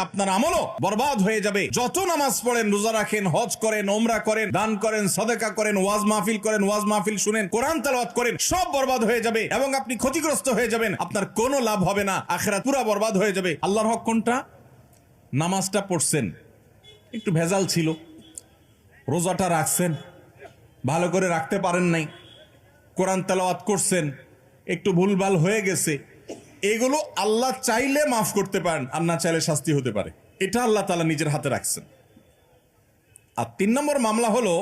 আপনার আমলও বরবাদ হয়ে যাবে। যত নামাজ পড়েন, রোজা রাখেন, হজ করেন, ওমরা করেন, দান করেন, সাদাকা করেন, ওয়াজ মাহফিল করেন, ওয়াজ মাহফিল শুনেন, কোরআন তেলাওয়াত করেন, সব বরবাদ হয়ে যাবে এবং আপনি ক্ষতিগ্রস্ত হয়ে যাবেন। আপনার কোনো লাভ হবে না, আখিরাত পুরো বরবাদ হয়ে যাবে। আল্লাহর হক কোনটা? নামাজটা পড়ছেন, একটু ভেজাল ছিল, রোজাটা রাখছেন, ভালো করে রাখতে পারেন নাই, কোরআন তেলাওয়াত করছেন, একটু ভুলভাল হয়ে গেছে, এগুলো আল্লাহ চাইলে মাফ করতে পারেন, আর না চাইলে শাস্তি হতে পারে। এটা আল্লাহ তাআলা নিজের হাতে রাখছেন। আর 3 নম্বর মামলা হলো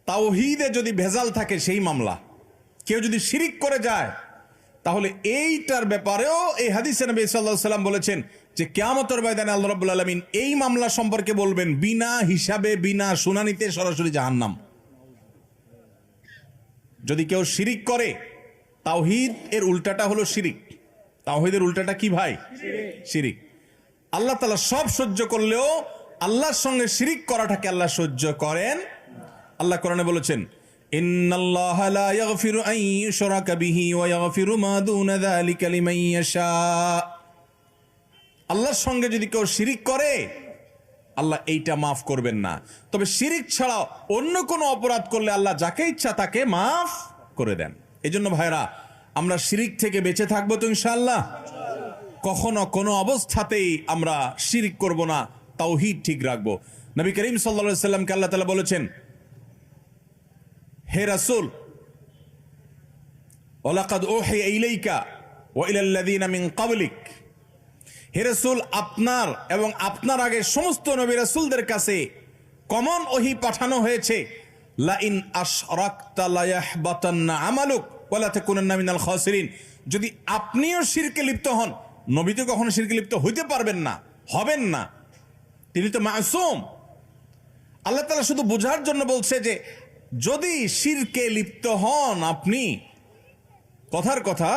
তাওহীদে যদি ভেজাল থাকে, সেই মামলা। কেউ যদি শিরিক করে যায়, তাহলে এইটার ব্যাপারেও এই হাদিসে নবী সাল্লাল্লাহু আলাইহি ওয়াসাল্লাম বলেছেন যে কিয়ামতের ময়দানে আল্লাহ রাব্বুল আলামিন এই মামলা সম্পর্কে বলবেন, বিনা হিসাবে, বিনা শুনানিতে সরাসরি জাহান্নাম। যদি কেউ শিরিক করে, তাওহীদ এর উল্টাটা হলো শিরিক। তাওহীদের উল্টাটা কি ভাই? শিরিক। আল্লাহ তাআলা সব সহ্য করলেও আল্লাহর সঙ্গে শিরিক করাটাকে আল্লাহ সহ্য করেন। আল্লাহ কোরআনে বলেছেন, ইন্নাল্লাহা লা ইয়াগফিরু আন ইউশরাকা বিহি ওয়া ইয়াগফিরু মা দুনা যালিকা লিমান ইয়াশা। আল্লাহর সঙ্গে যদি কেউ শিরিক করে, আল্লাহ এইটা মাফ করবেন না। তবে শিরিক ছাড়াও অন্য কোনো অপরাধ করলে আল্লাহ যাকে ইচ্ছা তাকে মাফ করে দেন। এজন্য ভাইরা, আমরা শিরিক থেকে বেঁচে থাকবো তো ইনশাআল্লাহ। কখনো কোনো অবস্থাতেই আমরা শিরিক করব না, তাওহীদ ঠিক রাখবো। নবী করিম সাল্লাল্লাহু আলাইহি সাল্লামকে আল্লাহ তাআলা বলেছেন, হে রাসূল, ওয়ালাকাদ উহিয়া ইলাইকা ওয়া ইলাল্লাযিনা মিন ক্বাবলিক, হে রাসূল, আপনার এবং আপনার আগে সমস্ত নবী রাসূলদের কাছে কমন ওহী পাঠানো হয়েছে, লা ইন আশরাকতা লা ইয়াহবাতান্না আমালুক ওয়া লা তাকুনান্না মিনাল খাসিরিন। যদি আপনিও শিরকে লিপ্ত হন, নবী তো কখনো শিরকে লিপ্ত হইতে পারবেন না, হবেন না, তিনি তো মাসুম। আল্লাহ তাআলা শুধু বোঝার জন্য বলছে যে যদি শিরকে লিপ্ত হন আপনি, কথার কথা,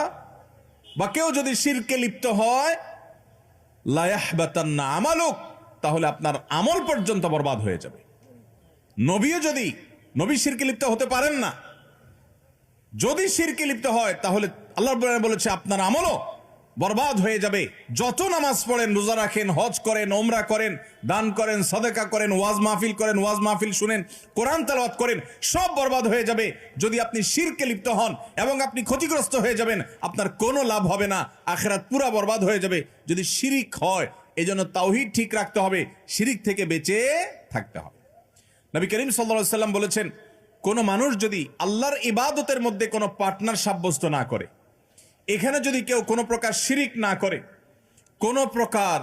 বা কেউ যদি শিরকে লিপ্ত হয়, লা ইয়াহবাতান্না আমালুক, তাহলে আপনার আমল পর্যন্ত বরবাদ হয়ে যাবে। নবীও যদি, নবী শিরকে লিপ্ত হতে পারেন না, যদি শিরকে লিপ্ত হয়, তাহলে আল্লাহ বলেছে আপনার আমলও বরবাদ হয়ে যাবে। যত নামাজ পড়েন, রোজা রাখেন, হজ করেন, ওমরা করেন, দান করেন, সাদাকা করেন, ওয়াজ মাহফিল করেন, ওয়াজ মাহফিল শুনেন, কোরআন তেলাওয়াত করেন, সব বরবাদ হয়ে যাবে যদি আপনি শিরকে লিপ্ত হন, এবং আপনি ক্ষতিগ্রস্ত হয়ে যাবেন। আপনার কোনো লাভ হবে না, আখিরাত পুরা বরবাদ হয়ে যাবে যদি শিরিক হয়। এজন্য তাওহীদ ঠিক রাখতে হবে, শিরিক থেকে বেঁচে থাকতে হবে। নবী করিম সাল্লাল্লাহু আলাইহি সাল্লাম বলেছেন, কোন মানুষ যদি আল্লাহর ইবাদতের মধ্যে কোনো পার্টনার সাব্যস্ত না করে, এখানে যদি কেউ কোনো প্রকার শিরিক না করে, কোনো প্রকার